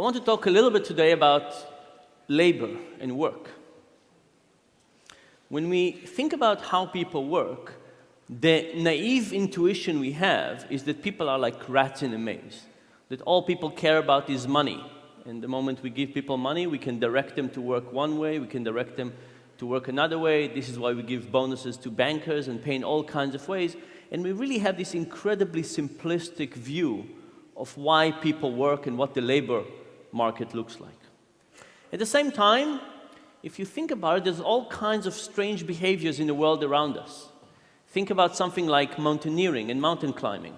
want to talk a little bit today about labor and work. When we think about how people work, the naive intuition we have is that people are like rats in a maze, that all people care about is money. And the moment we give people money, we can direct them to work one way, we can direct them to work another way. This is why we give bonuses to bankers and pay in all kinds of ways. And we really have this incredibly simplistic view of why people work and what the labor market looks like. At the same time, if you think about it, there's all kinds of strange behaviors in the world around us. Think about something like mountaineering and mountain climbing.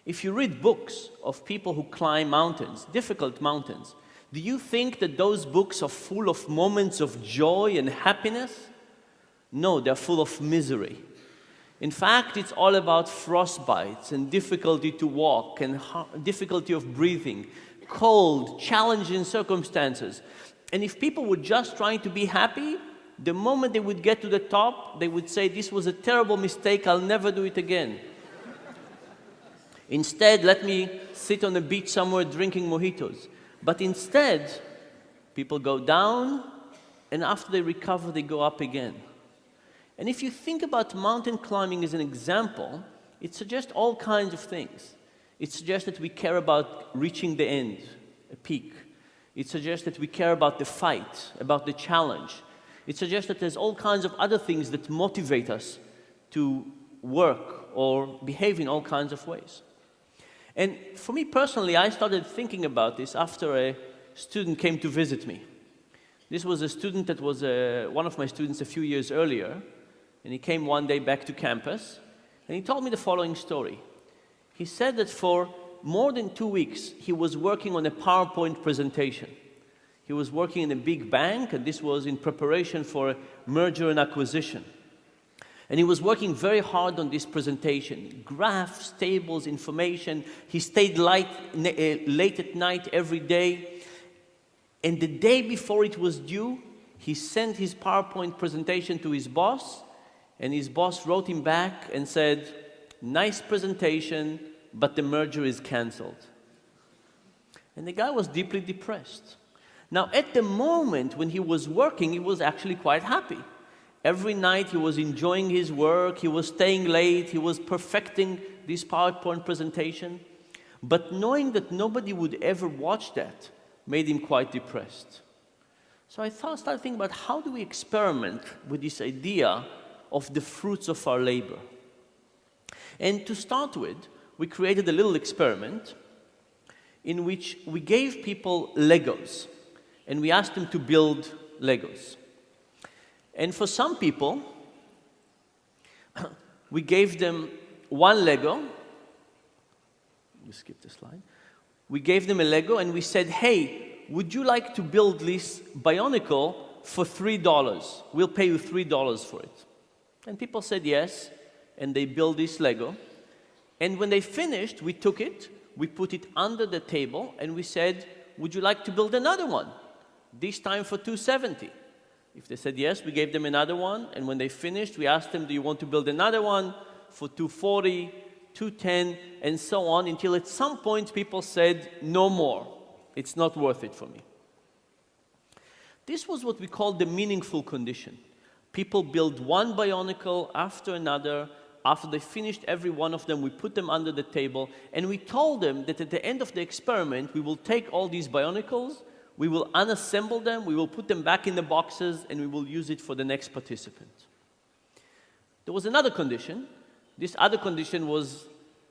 If you read books of people who climb mountains, difficult mountains, do you think that those books are full of moments of joy and happiness? No, they're full of misery. In fact, it's all about frostbites and difficulty to walk and difficulty of breathing, cold, challenging circumstances. And if people were just trying to be happy, the moment they would get to the top, they would say, "This was a terrible mistake, I'll never do it again." Instead, let me sit on a beach somewhere drinking mojitos. But instead, people go down, and after they recover, they go up again. And if you think about mountain climbing as an example, it suggests all kinds of things. It suggests that we care about reaching the end, a peak. It suggests that we care about the fight, about the challenge. It suggests that there's all kinds of other things that motivate us to work or behave in all kinds of ways. And for me personally, I started thinking about this after a student came to visit me. This was a student that was one of my students a few years earlier, and he came one day back to campus, and he told me the following story. He said that for more than 2 weeks, he was working on a PowerPoint presentation. He was working in a big bank, and this was in preparation for a merger and acquisition. And he was working very hard on this presentation. Graphs, tables, information. He stayed late at night every day. And the day before it was due, he sent his PowerPoint presentation to his boss, and his boss wrote him back and said, "Nice presentation, but the merger is canceled." And the guy was deeply depressed. Now, at the moment when he was working, he was actually quite happy. Every night he was enjoying his work, he was staying late, he was perfecting this PowerPoint presentation. But knowing that nobody would ever watch that made him quite depressed. So I started thinking about how do we experiment with this idea of the fruits of our labor. And to start with, we created a little experiment in which we gave people Legos, and we asked them to build Legos. And for some people, we gave them one Lego. We skip the slide. We gave them a Lego and we said, "Hey, would you like to build this Bionicle for $3? We'll pay you $3 for it." And people said yes, and they built this Lego. And when they finished, we took it, we put it under the table, and we said, "Would you like to build another one? This time for $270. If they said yes, we gave them another one, and when they finished, we asked them, "Do you want to build another one for $240, $210, and so on, until at some point people said, "No more. It's not worth it for me." This was what we called the meaningful condition. People build one Bionicle after another. After they finished every one of them, we put them under the table, and we told them that at the end of the experiment, we will take all these Bionicles, we will unassemble them, we will put them back in the boxes, and we will use it for the next participant. There was another condition. This other condition was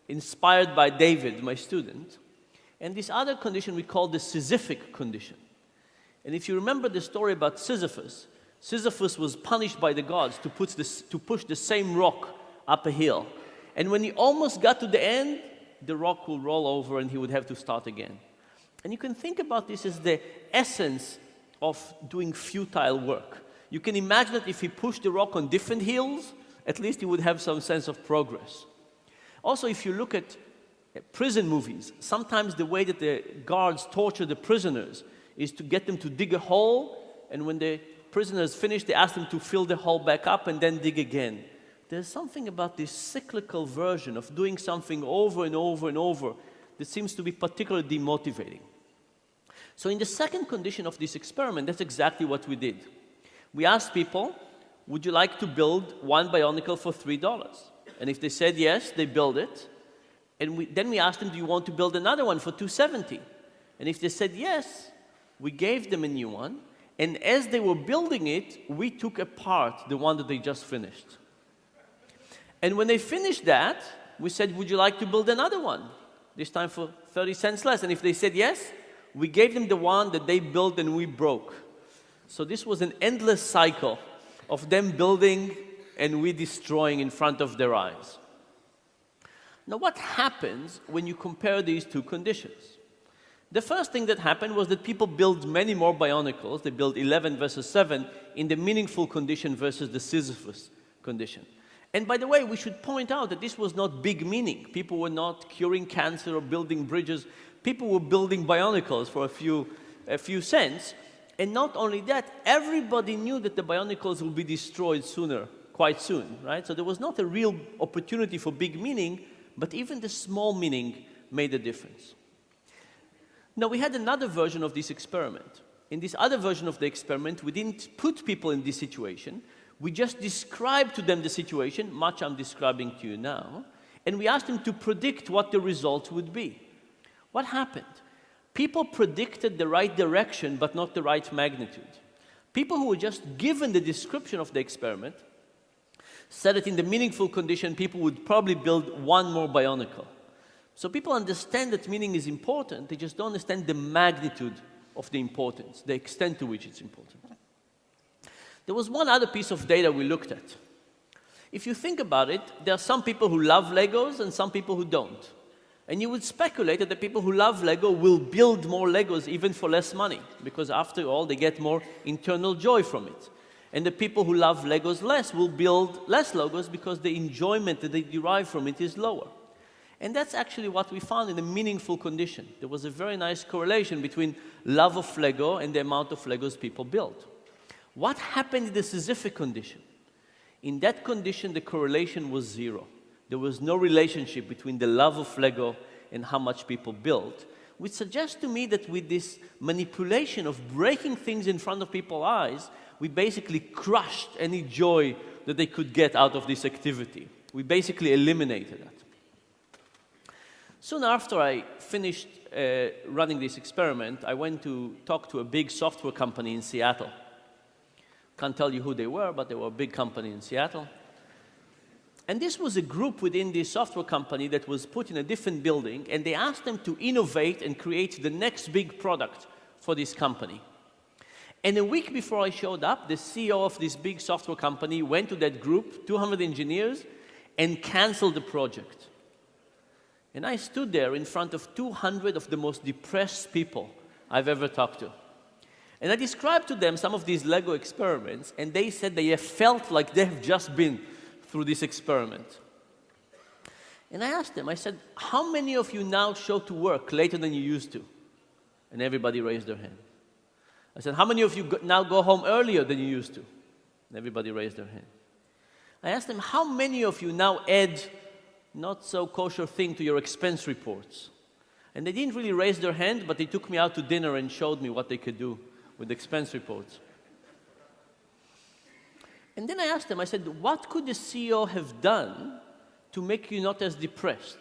inspired by David, my student. And this other condition we call the Sisyphic condition. And if you remember the story about Sisyphus, Sisyphus was punished by the gods to push the same rock up a hill. And when he almost got to the end, the rock will roll over and he would have to start again. And you can think about this as the essence of doing futile work. You can imagine that if he pushed the rock on different hills, at least he would have some sense of progress. Also, if you look at prison movies, sometimes the way that the guards torture the prisoners is to get them to dig a hole, and when the prisoners finish, they ask them to fill the hole back up and then dig again. There's something about this cyclical version of doing something over and over and over that seems to be particularly demotivating. So in the second condition of this experiment, that's exactly what we did. We asked people, would you like to build one Bionicle for $3? And if they said yes, they build it. And then we asked them, do you want to build another one for $270? And if they said yes, we gave them a new one. And as they were building it, we took apart the one that they just finished. And when they finished that, we said, would you like to build another one? This time for 30 cents less. And if they said yes, we gave them the one that they built and we broke. So this was an endless cycle of them building and we destroying in front of their eyes. Now, what happens when you compare these two conditions? The first thing that happened was that people built many more Bionicles. They built 11 versus 7 in the meaningful condition versus the Sisyphus condition. And by the way, we should point out that this was not big meaning. People were not curing cancer or building bridges. People were building Bionicles for a few cents. And not only that, everybody knew that the Bionicles would be destroyed quite soon, right? So there was not a real opportunity for big meaning, but even the small meaning made a difference. Now, we had another version of this experiment. In this other version of the experiment, we didn't put people in this situation. We just described to them the situation, much I'm describing to you now, and we asked them to predict what the results would be. What happened? People predicted the right direction, but not the right magnitude. People who were just given the description of the experiment said that in the meaningful condition, people would probably build one more Bionicle. So people understand that meaning is important, they just don't understand the magnitude of the importance, the extent to which it's important. There was one other piece of data we looked at. If you think about it, there are some people who love Legos and some people who don't. And you would speculate that the people who love Lego will build more Legos even for less money, because after all, they get more internal joy from it. And the people who love Legos less will build less Legos because the enjoyment that they derive from it is lower. And that's actually what we found in a meaningful condition. There was a very nice correlation between love of Lego and the amount of Legos people built. What happened in the Sisyphic condition? In that condition, the correlation was zero. There was no relationship between the love of Lego and how much people built, which suggests to me that with this manipulation of breaking things in front of people's eyes, we basically crushed any joy that they could get out of this activity. We basically eliminated it. Soon after I finished running this experiment, I went to talk to a big software company in Seattle. Can't tell you who they were, but they were a big company in Seattle. And this was a group within this software company that was put in a different building, and they asked them to innovate and create the next big product for this company. And a week before I showed up, the CEO of this big software company went to that group, 200 engineers, and canceled the project. And I stood there in front of 200 of the most depressed people I've ever talked to. And I described to them some of these Lego experiments, and they said they have felt like they have just been through this experiment. And I asked them, I said, how many of you now show to work later than you used to? And everybody raised their hand. I said, how many of you now go home earlier than you used to? And everybody raised their hand. I asked them, how many of you now add not so kosher thing to your expense reports? And they didn't really raise their hand, but they took me out to dinner and showed me what they could do with expense reports. And then I asked them, I said, what could the CEO have done to make you not as depressed?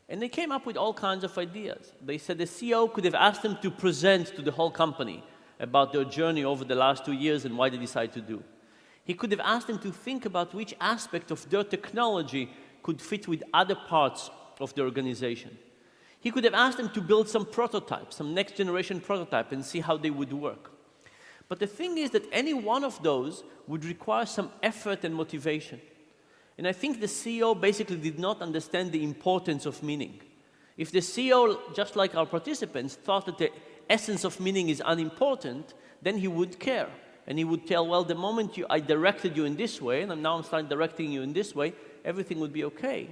And they came up with all kinds of ideas. They said the CEO could have asked them to present to the whole company about their journey over the last 2 years and why they decided to do. He could have asked them to think about which aspect of their technology could fit with other parts of the organization. He could have asked them to build some prototype, some next generation prototype, and see how they would work. But the thing is that any one of those would require some effort and motivation. And I think the CEO basically did not understand the importance of meaning. If the CEO, just like our participants, thought that the essence of meaning is unimportant, then he would care. And he would tell, well, the moment I directed you in this way, and now I'm starting directing you in this way, everything would be okay.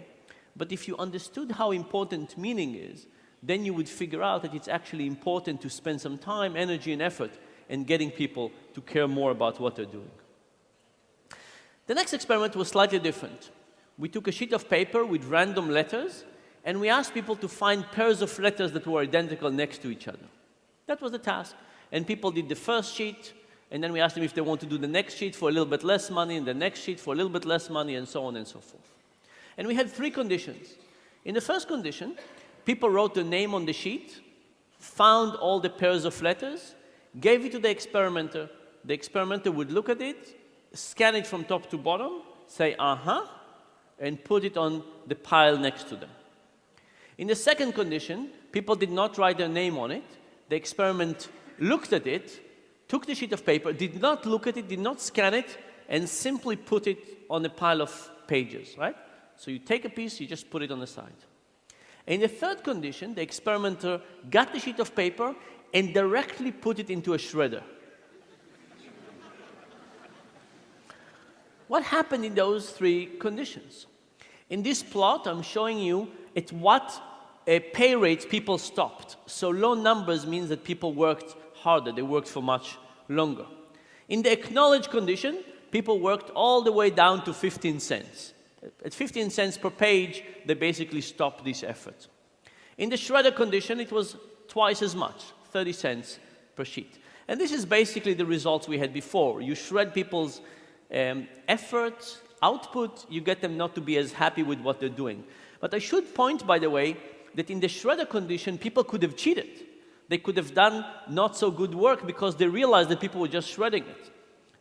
But if you understood how important meaning is, then you would figure out that it's actually important to spend some time, energy, and effort in getting people to care more about what they're doing. The next experiment was slightly different. We took a sheet of paper with random letters, and we asked people to find pairs of letters that were identical next to each other. That was the task. And people did the first sheet, and then we asked them if they want to do the next sheet for a little bit less money, and the next sheet for a little bit less money, and so on and so forth. And we had 3 conditions. In the first condition, people wrote their name on the sheet, found all the pairs of letters, gave it to the experimenter. The experimenter would look at it, scan it from top to bottom, say, uh-huh, and put it on the pile next to them. In the second condition, people did not write their name on it. The experiment looked at it, took the sheet of paper, did not look at it, did not scan it, and simply put it on a pile of pages, right? So you take a piece, you just put it on the side. In the third condition, the experimenter got the sheet of paper and directly put it into a shredder. What happened in those 3 conditions? In this plot, I'm showing you at what pay rates people stopped. So low numbers means that people worked harder, they worked for much longer. In the acknowledged condition, people worked all the way down to 15 cents. At 15 cents per page, they basically stopped this effort. In the shredder condition, it was twice as much, 30 cents per sheet. And this is basically the results we had before. You shred people's effort, output, you get them not to be as happy with what they're doing. But I should point, by the way, that in the shredder condition, people could have cheated. They could have done not so good work because they realized that people were just shredding it.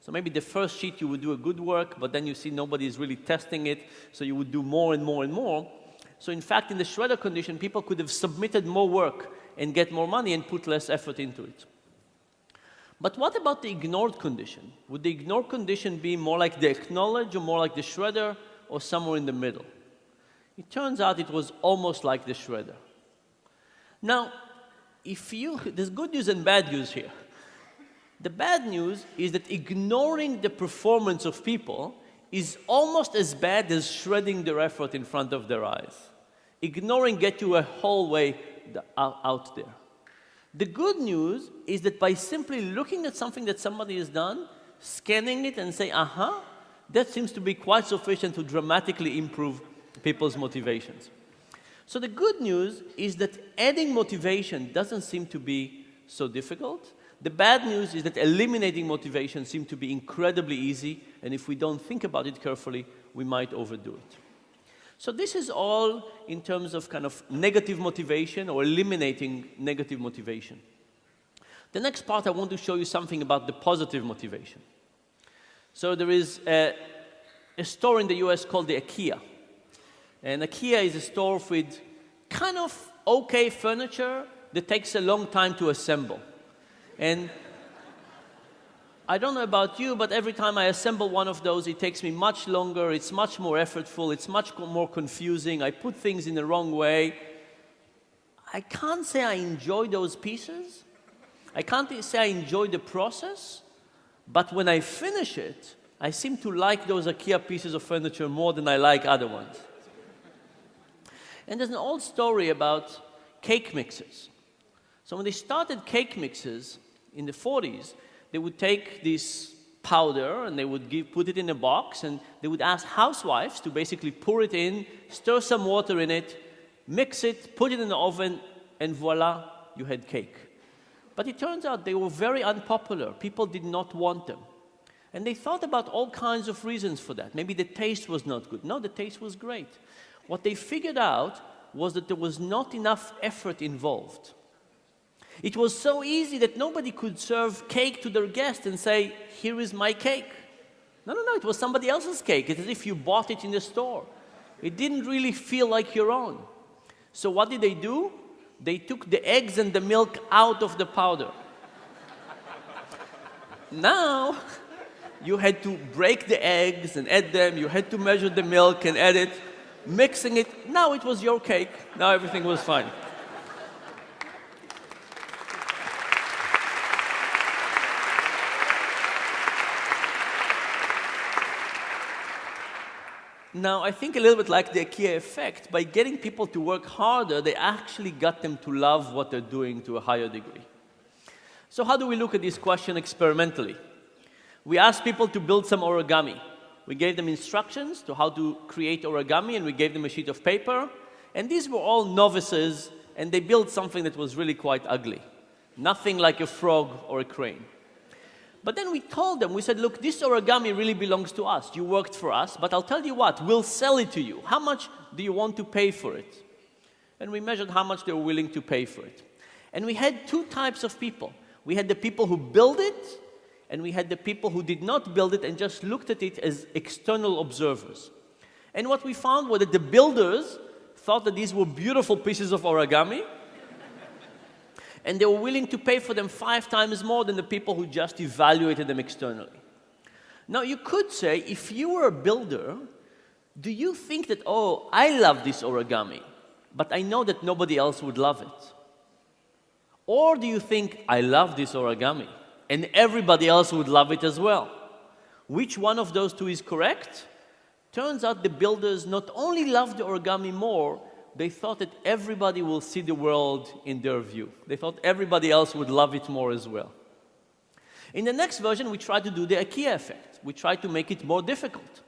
So maybe the first sheet you would do a good work, but then you see nobody is really testing it, so you would do more and more and more. So in fact, in the shredder condition, people could have submitted more work and get more money and put less effort into it. But what about the ignored condition? Would the ignored condition be more like the acknowledge or more like the shredder or somewhere in the middle? It turns out it was almost like the shredder. Now, there's good news and bad news here. The bad news is that ignoring the performance of people is almost as bad as shredding their effort in front of their eyes. Ignoring gets you a whole way out there. The good news is that by simply looking at something that somebody has done, scanning it and saying, uh-huh, that seems to be quite sufficient to dramatically improve people's motivations. So the good news is that adding motivation doesn't seem to be so difficult. The bad news is that eliminating motivation seems to be incredibly easy, and if we don't think about it carefully, we might overdo it. So this is all in terms of kind of negative motivation or eliminating negative motivation. The next part, I want to show you something about the positive motivation. So there is a store in the US called the IKEA. And IKEA is a store with kind of okay furniture that takes a long time to assemble. And I don't know about you, but every time I assemble one of those, it takes me much longer, it's much more effortful, it's much more confusing, I put things in the wrong way. I can't say I enjoy those pieces. I can't say I enjoy the process, but when I finish it, I seem to like those IKEA pieces of furniture more than I like other ones. And there's an old story about cake mixers. So when they started cake mixers in the 40s, they would take this powder and they would put it in a box and they would ask housewives to basically pour it in, stir some water in it, mix it, put it in the oven, and voila, you had cake. But it turns out they were very unpopular. People did not want them. And they thought about all kinds of reasons for that. Maybe the taste was not good. No, the taste was great. What they figured out was that there was not enough effort involved. It was so easy that nobody could serve cake to their guest and say, here is my cake. No, it was somebody else's cake. It's as if you bought it in the store. It didn't really feel like your own. So what did they do? They took the eggs and the milk out of the powder. Now, you had to break the eggs and add them. You had to measure the milk and add it. Mixing it, now it was your cake. Now everything was fine. Now, I think a little bit like the IKEA effect, by getting people to work harder, they actually got them to love what they're doing to a higher degree. So how do we look at this question experimentally? We asked people to build some origami. We gave them instructions to how to create origami, and we gave them a sheet of paper. And these were all novices, and they built something that was really quite ugly. Nothing like a frog or a crane. But then we told them, we said, look, this origami really belongs to us. You worked for us, but I'll tell you what, we'll sell it to you. How much do you want to pay for it? And we measured how much they were willing to pay for it. And we had two types of people. We had the people who built it, and we had the people who did not build it and just looked at it as external observers. And what we found was that the builders thought that these were beautiful pieces of origami, and they were willing to pay for them 5 times more than the people who just evaluated them externally. Now, you could say, if you were a builder, do you think that, oh, I love this origami, but I know that nobody else would love it? Or do you think, I love this origami, and everybody else would love it as well? Which one of those two is correct? Turns out the builders not only loved the origami more, they thought that everybody will see the world in their view. They thought everybody else would love it more as well. In the next version, we tried to do the IKEA effect. We tried to make it more difficult.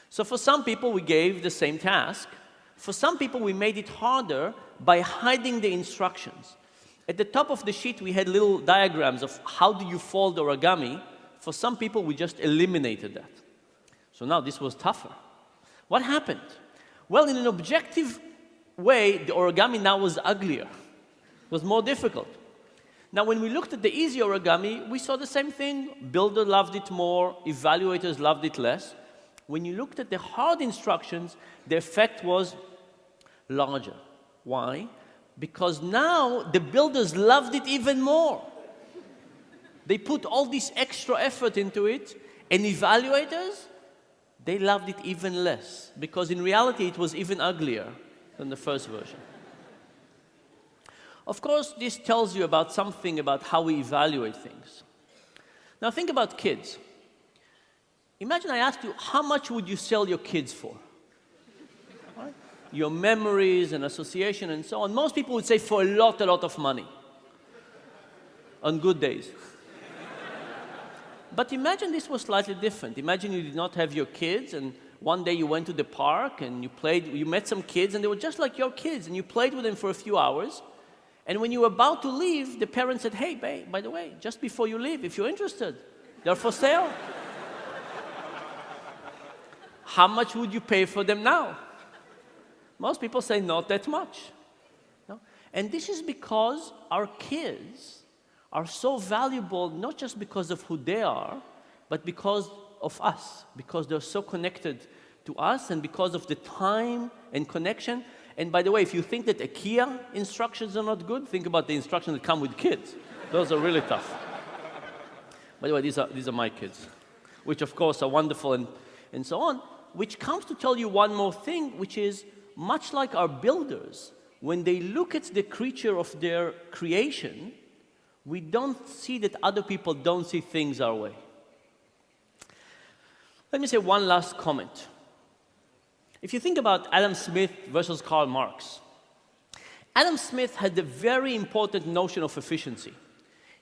So for some people, we gave the same task. For some people, we made it harder by hiding the instructions. At the top of the sheet, we had little diagrams of how do you fold origami. For some people, we just eliminated that. So now this was tougher. What happened? Well, in an objective way, the origami now was uglier. It was more difficult. Now, when we looked at the easy origami, we saw the same thing. Builder loved it more, evaluators loved it less. When you looked at the hard instructions, the effect was larger. Why? Because now the builders loved it even more. They put all this extra effort into it, and evaluators, they loved it even less, because in reality it was even uglier than the first version. Of course, this tells you about something about how we evaluate things. Now think about kids. Imagine I asked you, how much would you sell your kids for? Right? Your memories and association and so on. Most people would say for a lot of money. On good days. But imagine this was slightly different. Imagine you did not have your kids, and one day you went to the park and you met some kids, and they were just like your kids, and you played with them for a few hours. And when you were about to leave, the parents said, hey, babe, by the way, just before you leave, if you're interested, they're for sale. How much would you pay for them now? Most people say not that much. No? And this is because our kids are so valuable, not just because of who they are, but because of us, because they're so connected to us, and because of the time and connection. And by the way, if you think that IKEA instructions are not good, think about the instructions that come with kids. Those are really tough. By the way, these are my kids, which of course are wonderful and so on, which comes to tell you one more thing, which is much like our builders, when they look at the creature of their creation, we don't see that other people don't see things our way. Let me say one last comment. If you think about Adam Smith versus Karl Marx, Adam Smith had a very important notion of efficiency.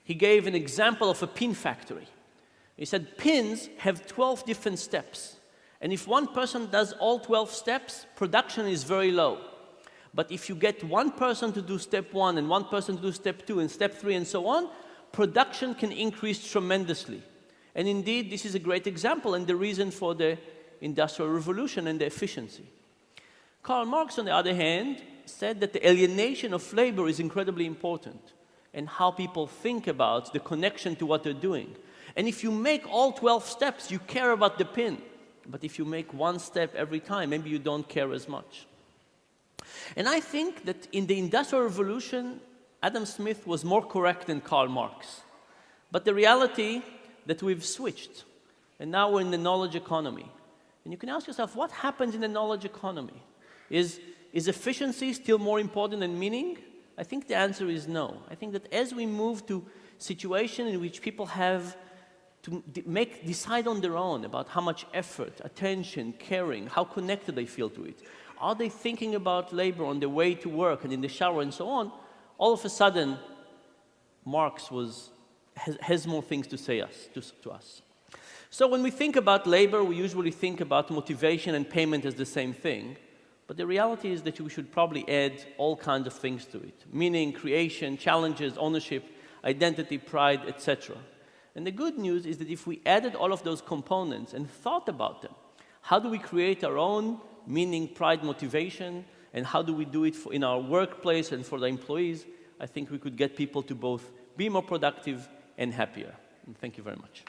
He gave an example of a pin factory. He said pins have 12 different steps. And if one person does all 12 steps, production is very low. But if you get one person to do step 1 and one person to do step 2 and step 3 and so on, production can increase tremendously. And indeed, this is a great example and the reason for the Industrial Revolution and the efficiency. Karl Marx, on the other hand, said that the alienation of labor is incredibly important, and how people think about the connection to what they're doing. And if you make all 12 steps, you care about the pin. But if you make one step every time, maybe you don't care as much. And I think that in the Industrial Revolution, Adam Smith was more correct than Karl Marx. But the reality that we've switched, and now we're in the knowledge economy. And you can ask yourself, what happens in the knowledge economy? Is efficiency still more important than meaning? I think the answer is no. I think that as we move to situations in which people have to decide on their own about how much effort, attention, caring, how connected they feel to it, are they thinking about labor on their way to work and in the shower and so on, all of a sudden, Marx has more things to say to us. So when we think about labor, we usually think about motivation and payment as the same thing. But the reality is that we should probably add all kinds of things to it. Meaning, creation, challenges, ownership. identity, pride, etc. And the good news is that if we added all of those components and thought about them, how do we create our own meaning, pride, motivation, and how do we do it in our workplace and for the employees, I think we could get people to both be more productive and happier. And thank you very much.